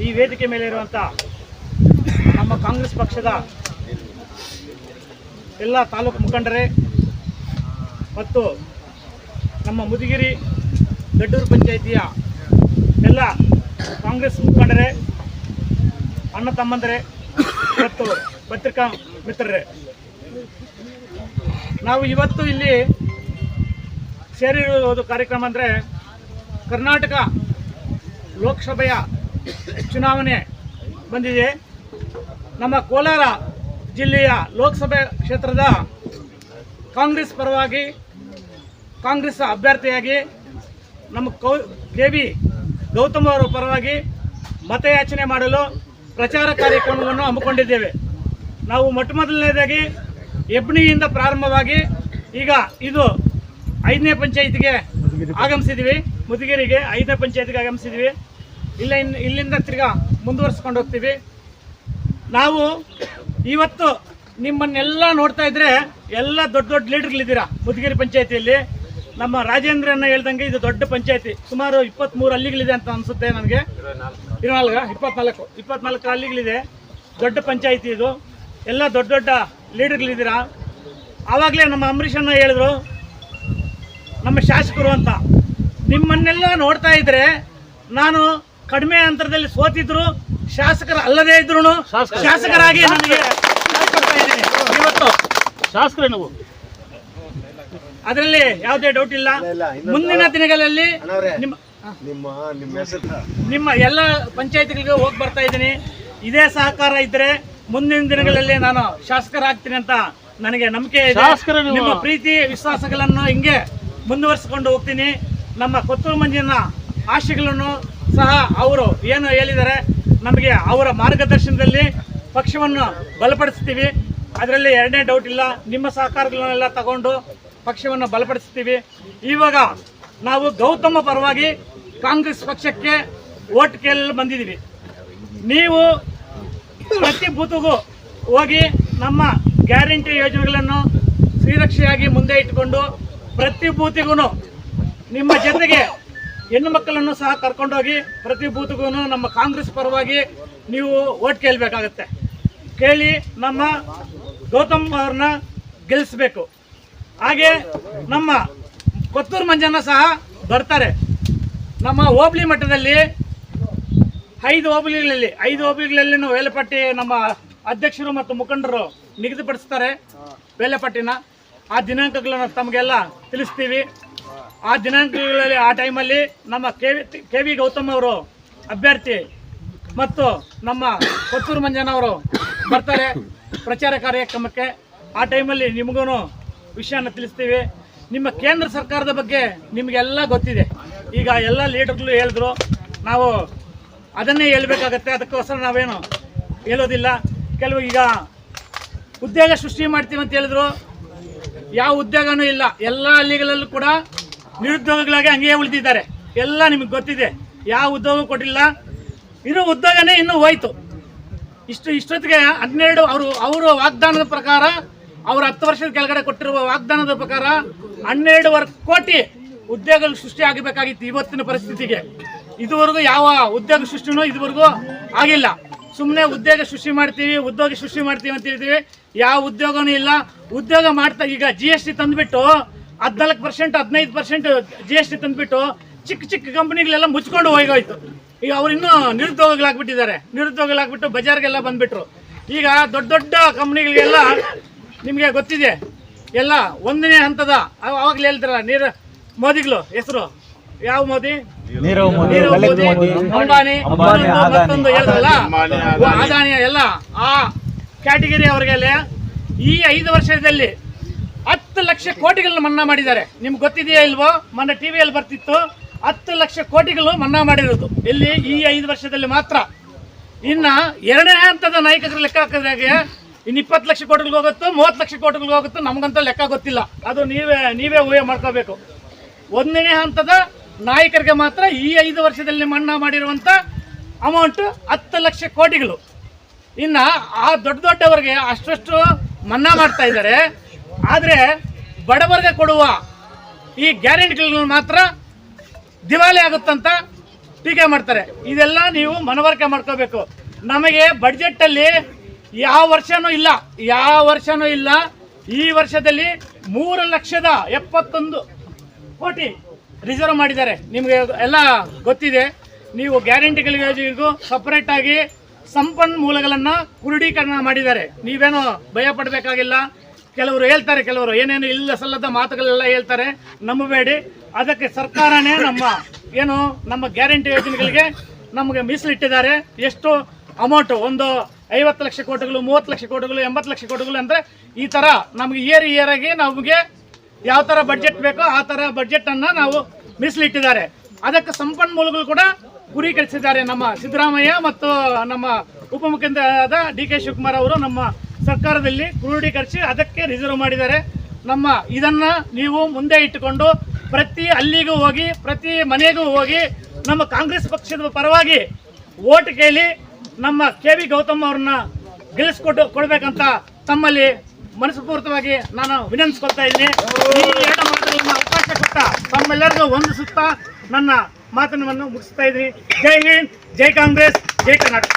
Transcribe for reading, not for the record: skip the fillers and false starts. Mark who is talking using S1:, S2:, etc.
S1: ಈ ವೇದಿಕೆ ಮೇಲೆ ಇರುವಂಥ ನಮ್ಮ ಕಾಂಗ್ರೆಸ್ ಪಕ್ಷದ ಎಲ್ಲ ತಾಲೂಕು ಮುಖಂಡರೇ ಮತ್ತು ನಮ್ಮ ಮುದಿಗಿರಿ ದಡ್ಡೂರು ಪಂಚಾಯಿತಿಯ ಎಲ್ಲ ಕಾಂಗ್ರೆಸ್ ಮುಖಂಡರೇ, ಅಣ್ಣ ತಮ್ಮಂದರೇ ಮತ್ತು ಪತ್ರಿಕಾ ಮಿತ್ರರೇ, ನಾವು ಇವತ್ತು ಇಲ್ಲಿ ಸೇರಿರುವುದು ಕಾರ್ಯಕ್ರಮ ಅಂದರೆ ಕರ್ನಾಟಕ ಲೋಕಸಭೆಯ ಚುನಾವಣೆ ಬಂದಿದೆ. ನಮ್ಮ ಕೋಲಾರ ಜಿಲ್ಲೆಯ ಲೋಕಸಭೆ ಕ್ಷೇತ್ರದ ಕಾಂಗ್ರೆಸ್ ಪರವಾಗಿ ಕಾಂಗ್ರೆಸ್ ಅಭ್ಯರ್ಥಿಯಾಗಿ ನಮ್ಮ ಕೆ.ವಿ. ಗೌತಮ್ ಅವರ ಪರವಾಗಿ ಮತಯಾಚನೆ ಮಾಡಲು ಪ್ರಚಾರ ಕಾರ್ಯಕ್ರಮವನ್ನು ಹಮ್ಮಿಕೊಂಡಿದ್ದೇವೆ. ನಾವು ಮೊದಲನೇದಾಗಿ ಹೆಬ್ಣಿಯಿಂದ ಪ್ರಾರಂಭವಾಗಿ ಈಗ ಇದು 5ನೇ ಪಂಚಾಯಿತಿಗೆ ಆಗಮಿಸಿದ್ದೀವಿ. ಮುದಿಗೆರಿಗೆ 5ನೇ ಪಂಚಾಯಿತಿಗೆ ಆಗಮಿಸಿದ್ದೀವಿ. ಇಲ್ಲಿಂದ ತಿರ್ಗಾ ಮುಂದುವರಿಸ್ಕೊಂಡು ಹೋಗ್ತೀವಿ. ನಾವು ಇವತ್ತು ನಿಮ್ಮನ್ನೆಲ್ಲ ನೋಡ್ತಾ ಇದ್ರೆ ಎಲ್ಲ ದೊಡ್ಡ ದೊಡ್ಡ ಲೀಡರ್ಗಳಿದ್ದೀರಾ. ಮುದಿಗೆರೆ ಪಂಚಾಯಿತಿಯಲ್ಲಿ ನಮ್ಮ ರಾಜೇಂದ್ರನ್ನ ಹೇಳ್ದಂಗೆ ಇದು ದೊಡ್ಡ ಪಂಚಾಯಿತಿ, ಸುಮಾರು 23 ಹಳ್ಳಿಗಳಿದೆ ಅಂತ ಅನಿಸುತ್ತೆ ನನಗೆ. 24 ಹಳ್ಳಿಗಳಿದೆ. ದೊಡ್ಡ ಪಂಚಾಯಿತಿ ಇದು. ಎಲ್ಲ ದೊಡ್ಡ ದೊಡ್ಡ ಲೀಡರ್ಗಳಿದ್ದೀರಾ. ಆವಾಗಲೇ ನಮ್ಮ ಅಂಬರೀಷನ್ನ ಹೇಳಿದ್ರು ನಮ್ಮ ಶಾಸಕರು ಅಂತ. ನಿಮ್ಮನ್ನೆಲ್ಲ ನೋಡ್ತಾ ಇದ್ರೆ ನಾನು ಕಡಿಮೆ ಅಂತರದಲ್ಲಿ ಸೋತಿದ್ರು ಶಾಸಕರು ಅಲ್ಲದೇ ಇದ್ರು ಶಾಸಕರಾಗಿ ನನಗೆ ಕೊಡ್ತಾ ಇದ್ದೀನಿ. ಇವತ್ತು ಶಾಸಕರೇ ನಾವು, ಅದರಲ್ಲಿ ಯಾವುದೇ ಡೌಟ್ ಇಲ್ಲ. ಮುಂದಿನ ದಿನಗಳಲ್ಲಿ ನಿಮ್ಮ ಎಲ್ಲ ಪಂಚಾಯತಿಗಳಿಗೆ ಹೋಗಿ ಬರ್ತಾ ಇದ್ದೀನಿ. ಇದೇ ಸಹಕಾರ ಇದ್ರೆ ಮುಂದಿನ ದಿನಗಳಲ್ಲಿ ನಾನು ಶಾಸಕರಾಗ್ತೀನಿ ಅಂತ ನನಗೆ ನಂಬಿಕೆ ಇದೆ. ನಿಮ್ಮ ಪ್ರೀತಿ ವಿಶ್ವಾಸಗಳನ್ನು ಹಿಂಗೆ ಮುಂದುವರಿಸಿಕೊಂಡು ಹೋಗ್ತೀನಿ. ನಮ್ಮ ಕೊತ್ತೂರು ಮಂಜನ ಆಶೆಗಳನ್ನು ಸಹ ಅವರು ಏನು ಹೇಳಿದ್ದಾರೆ, ನಮಗೆ ಅವರ ಮಾರ್ಗದರ್ಶನದಲ್ಲಿ ಪಕ್ಷವನ್ನು ಬಲಪಡಿಸ್ತೀವಿ. ಅದರಲ್ಲಿ ಎರಡನೇ ಡೌಟ್ ಇಲ್ಲ. ನಿಮ್ಮ ಸಹಕಾರಗಳನ್ನೆಲ್ಲ ತಗೊಂಡು ಪಕ್ಷವನ್ನು ಬಲಪಡಿಸ್ತೀವಿ. ಇವಾಗ ನಾವು ಗೌತಮ ಪರವಾಗಿ ಕಾಂಗ್ರೆಸ್ ಪಕ್ಷಕ್ಕೆ ವೋಟ್ ಕೇಳಲು ಬಂದಿದ್ದೀವಿ. ನೀವು ಪ್ರತಿ ಬೂತ್ಗೂ ಹೋಗಿ ನಮ್ಮ ಗ್ಯಾರಂಟಿ ಯೋಜನೆಗಳನ್ನು ಶ್ರೀರಕ್ಷೆಯಾಗಿ ಮುಂದೆ ಇಟ್ಟುಕೊಂಡು ಪ್ರತಿ ಬೂತಿಗೂ ನಿಮ್ಮ ಜೊತೆಗೆ ಹೆಣ್ಣು ಮಕ್ಕಳನ್ನು ಸಹ ಕರ್ಕೊಂಡೋಗಿ ಪ್ರತಿ ಬೂತ್ಗೂ ನಮ್ಮ ಕಾಂಗ್ರೆಸ್ ಪರವಾಗಿ ನೀವು ವೋಟ್ ಕೇಳಬೇಕಾಗತ್ತೆ. ಕೇಳಿ ನಮ್ಮ ಗೌತಮ್ ಅವ್ರನ್ನ ಗೆಲ್ಲಿಸಬೇಕು. ಹಾಗೆ ನಮ್ಮ ಕೊತ್ತೂರು ಮಂಜನ್ನ ಸಹ ಬರ್ತಾರೆ. ನಮ್ಮ ಹೋಬಳಿ ಮಟ್ಟದಲ್ಲಿ 5 ಹೋಬಳಿಗಳಲ್ಲಿ ವೇಳಾಪಟ್ಟಿ ನಮ್ಮ ಅಧ್ಯಕ್ಷರು ಮತ್ತು ಮುಖಂಡರು ನಿಗದಿಪಡಿಸ್ತಾರೆ. ವೇಳಾಪಟ್ಟಿನ ಆ ದಿನಾಂಕಗಳನ್ನು ತಮಗೆಲ್ಲ ತಿಳಿಸ್ತೀವಿ. ಆ ದಿನಾಂಕಗಳಲ್ಲಿ ಆ ಟೈಮಲ್ಲಿ ನಮ್ಮ ಕೆ.ವಿ. ಗೌತಮ್ ಅವರು ಅಭ್ಯರ್ಥಿ ಮತ್ತು ನಮ್ಮ ಕೊತ್ತೂರು ಮಂಜನ ಅವರು ಬರ್ತಾರೆ ಪ್ರಚಾರ ಕಾರ್ಯಕ್ರಮಕ್ಕೆ. ಆ ಟೈಮಲ್ಲಿ ನಿಮಗೂ ವಿಷಯನ ತಿಳಿಸ್ತೀವಿ. ನಿಮ್ಮ ಕೇಂದ್ರ ಸರ್ಕಾರದ ಬಗ್ಗೆ ನಿಮಗೆಲ್ಲ ಗೊತ್ತಿದೆ. ಈಗ ಎಲ್ಲ ಲೀಡರ್ಗಳು ಹೇಳಿದ್ರು, ನಾವು ಅದನ್ನೇ ಹೇಳ್ಬೇಕಾಗತ್ತೆ. ಅದಕ್ಕೋಸ್ಕರ ನಾವೇನು ಹೇಳೋದಿಲ್ಲ. ಕೆಲವು ಈಗ ಉದ್ಯೋಗ ಸೃಷ್ಟಿ ಮಾಡ್ತೀವಿ ಅಂತ ಹೇಳಿದ್ರು, ಯಾವ ಉದ್ಯೋಗನೂ ಇಲ್ಲ. ಎಲ್ಲ ಹಳ್ಳಿಗಳಲ್ಲೂ ಕೂಡ ನಿರುದ್ಯೋಗಿಗಳಾಗಿ ಹಂಗೆ ಉಳಿದಿದ್ದಾರೆ. ಎಲ್ಲ ನಿಮಗೆ ಗೊತ್ತಿದೆ. ಯಾವ ಉದ್ಯೋಗ ಕೊಟ್ಟಿಲ್ಲ. ಇರೋ ಉದ್ಯೋಗನೇ ಇನ್ನೂ ಹೋಯ್ತು. ಇಷ್ಟೊತ್ತಿಗೆ 12 ಅವರು ವಾಗ್ದಾನದ ಪ್ರಕಾರ, ಅವರು 10 ವರ್ಷದ ಕೆಳಗಡೆ ಕೊಟ್ಟಿರುವ ವಾಗ್ದಾನದ ಪ್ರಕಾರ 12.25 ಕೋಟಿ ಉದ್ಯೋಗಗಳು ಸೃಷ್ಟಿ ಆಗಬೇಕಾಗಿತ್ತು. ಇವತ್ತಿನ ಪರಿಸ್ಥಿತಿಗೆ ಇದುವರೆಗೂ ಯಾವ ಉದ್ಯೋಗ ಸೃಷ್ಟಿನೂ ಇದುವರೆಗೂ ಆಗಿಲ್ಲ. ಸುಮ್ಮನೆ ಉದ್ಯೋಗ ಸೃಷ್ಟಿ ಮಾಡ್ತೀವಿ ಅಂತ ಹೇಳ್ತೀವಿ. ಯಾವ ಉದ್ಯೋಗನೂ ಇಲ್ಲ. ಉದ್ಯೋಗ ಮಾಡ್ತಾ ಈಗ GST ತಂದುಬಿಟ್ಟು 14%, 15% GST ತಂದುಬಿಟ್ಟು ಚಿಕ್ಕ ಕಂಪನಿಗಳೆಲ್ಲ ಮುಚ್ಕೊಂಡು ಹೋಗೋಯ್ತು. ಈಗ ಅವ್ರು ಇನ್ನೂ ನಿರುದ್ಯೋಗಿಗಳಾಗ್ಬಿಟ್ಟು ಬಜಾರ್ಗೆಲ್ಲ ಬಂದ್ಬಿಟ್ರು. ಈಗ ದೊಡ್ಡ ಕಂಪ್ನಿಗಳಿಗೆಲ್ಲ ನಿಮಗೆ ಗೊತ್ತಿದೆ, ಎಲ್ಲ 1ನೇ ಹಂತದ ಅವಾಗಲೇ ಹೇಳ್ತಾರಲ್ಲ ಮೋದಿಗಳು ಹೆಸರು ಯಾವ ಮೋದಿ, ನೀರವ್ ಮೋದಿ, ಅಂಬಾನಿ, ಮತ್ತೊಂದು ಹೇಳಿದ್ರಲ್ಲ ಅದಾನಿ, ಎಲ್ಲ ಆ ಕ್ಯಾಟಗರಿ ಅವರಿಗೆಲ್ಲ ಈ 5 ವರ್ಷದಲ್ಲಿ 10 ಲಕ್ಷ ಕೋಟಿಗಳನ್ನ ಮನ್ನಾ ಮಾಡಿದ್ದಾರೆ. ನಿಮ್ಗೆ ಗೊತ್ತಿದೆಯಾ ಇಲ್ವೋ? ಮೊನ್ನೆ ಟಿವಿಯಲ್ಲಿ ಬರ್ತಿತ್ತು. 10 ಲಕ್ಷ ಕೋಟಿಗಳು ಮನ್ನಾ ಮಾಡಿರೋದು ಇಲ್ಲಿ ಈ 5 ವರ್ಷದಲ್ಲಿ ಮಾತ್ರ. ಇನ್ನ 2ನೇ ಹಂತದ ನಾಯಕರ ಲೆಕ್ಕ ಹಾಕಿದಾಗ ಇನ್ನು 20 ಲಕ್ಷ ಕೋಟಿಗಳಿಗೆ ಹೋಗುತ್ತೋ 30 ಲಕ್ಷ ಕೋಟಿಗಳಿಗೆ ಹೋಗುತ್ತೋ ನಮಗಂತ ಲೆಕ್ಕ ಗೊತ್ತಿಲ್ಲ. ಅದು ನೀವೇ ಊಹೆ ಮಾಡ್ಕೋಬೇಕು. 1ನೇ ಹಂತದ ನಾಯಕರಿಗೆ ಮಾತ್ರ ಈ 5 ವರ್ಷದಲ್ಲಿ ಮನ್ನಾ ಮಾಡಿರುವಂಥ ಅಮೌಂಟ್ 10 ಲಕ್ಷ ಕೋಟಿಗಳು. ಇನ್ನು ಆ ದೊಡ್ಡವರಿಗೆ ಅಷ್ಟು ಮನ್ನಾ ಮಾಡ್ತಾ ಇದ್ದಾರೆ. ಆದರೆ ಬಡವರಿಗೆ ಕೊಡುವ ಈ ಗ್ಯಾರಂಟಿಗಳನ್ನು ಮಾತ್ರ ದಿವಾಳಿ ಆಗುತ್ತಂತ ಟೀಕೆ ಮಾಡ್ತಾರೆ. ಇದೆಲ್ಲ ನೀವು ಮನವರಿಕೆ ಮಾಡ್ಕೋಬೇಕು. ನಮಗೆ ಬಡ್ಜೆಟ್ ಅಲ್ಲಿ ಯಾವ ವರ್ಷನೂ ಇಲ್ಲ. ಈ ವರ್ಷದಲ್ಲಿ 3,71,00,000 ಕೋಟಿ ರಿಸರ್ವ್ ಮಾಡಿದ್ದಾರೆ. ನಿಮಗೆ ಎಲ್ಲ ಗೊತ್ತಿದೆ. ನೀವು ಗ್ಯಾರಂಟಿಗಳಿಗೂ ಸಪರೇಟ್ ಆಗಿ ಸಂಪನ್ಮೂಲಗಳನ್ನು ಕ್ರೋಢೀಕರಣ ಮಾಡಿದ್ದಾರೆ. ನೀವೇನು ಭಯ ಪಡಬೇಕಾಗಿಲ್ಲ. ಕೆಲವರು ಹೇಳ್ತಾರೆ, ಕೆಲವರು ಏನೇನು ಇಲ್ಲ ಸಲ್ಲದ ಮಾತುಗಳೆಲ್ಲ ಹೇಳ್ತಾರೆ, ನಂಬಬೇಡಿ. ಅದಕ್ಕೆ ಸರ್ಕಾರನೇ ನಮ್ಮ ಗ್ಯಾರಂಟಿ ಯೋಜನೆಗಳಿಗೆ ನಮಗೆ ಮೀಸಲಿಟ್ಟಿದ್ದಾರೆ. ಎಷ್ಟು ಅಮೌಂಟು, ಒಂದು 50 ಲಕ್ಷ ಕೋಟಿಗಳು, 30 ಲಕ್ಷ ಕೋಟಿಗಳು, 80 ಲಕ್ಷ ಕೋಟಿಗಳು ಅಂದರೆ ಈ ಥರ ನಮಗೆ ಇಯರ್ ಆಗಿ ನಮಗೆ ಯಾವ ಥರ ಬಡ್ಜೆಟ್ ಬೇಕೋ ಆ ಥರ ಬಡ್ಜೆಟನ್ನು ನಾವು ಮೀಸಲಿಟ್ಟಿದ್ದಾರೆ. ಅದಕ್ಕೆ ಸಂಪನ್ಮೂಲಗಳು ಕೂಡ ಗುರೀಕರಿಸಿದ್ದಾರೆ. ನಮ್ಮ ಸಿದ್ದರಾಮಯ್ಯ ಮತ್ತು ನಮ್ಮ ಉಪಮುಖ್ಯಮಂತ್ರಿಯಾದ DK ಶಿವಕುಮಾರ್ ಅವರು ನಮ್ಮ ಸರ್ಕಾರದಲ್ಲಿ ಕ್ರೋಢೀಕರಿಸಿ ಅದಕ್ಕೆ ರಿಸರ್ವ್ ಮಾಡಿದ್ದಾರೆ. ಇದನ್ನು ನೀವು ಮುಂದೆ ಇಟ್ಟುಕೊಂಡು ಪ್ರತಿ ಹಳ್ಳಿಗೂ ಹೋಗಿ, ಪ್ರತಿ ಮನೆಗೂ ಹೋಗಿ ನಮ್ಮ ಕಾಂಗ್ರೆಸ್ ಪಕ್ಷದ ಪರವಾಗಿ ಓಟ್ ಕೇಳಿ ನಮ್ಮ KV ಗೌತಮ್ ಅವ್ರನ್ನ ಕೊಡಬೇಕಂತ ತಮ್ಮಲ್ಲಿ ಮನಸ್ಪೂರ್ವಕವಾಗಿ ನಾನು ವಿನಂತಿಸ್ಕೊಳ್ತಾ ಇದ್ದೀನಿ. ಈ 2 ಮಾತುಗಳನ್ನು ಅವಕಾಶ ಕೊಟ್ಟ ತಮ್ಮೆಲ್ಲರಿಗೂ ವಂದಿಸುತ್ತಾ ನನ್ನ ಮಾತನ್ನು ಮುಗಿಸ್ತಾ ಇದ್ದೀನಿ. ಜೈ ಹಿಂದ್, ಜೈ ಕಾಂಗ್ರೆಸ್, ಜೈ ಕರ್ನಾಟಕ.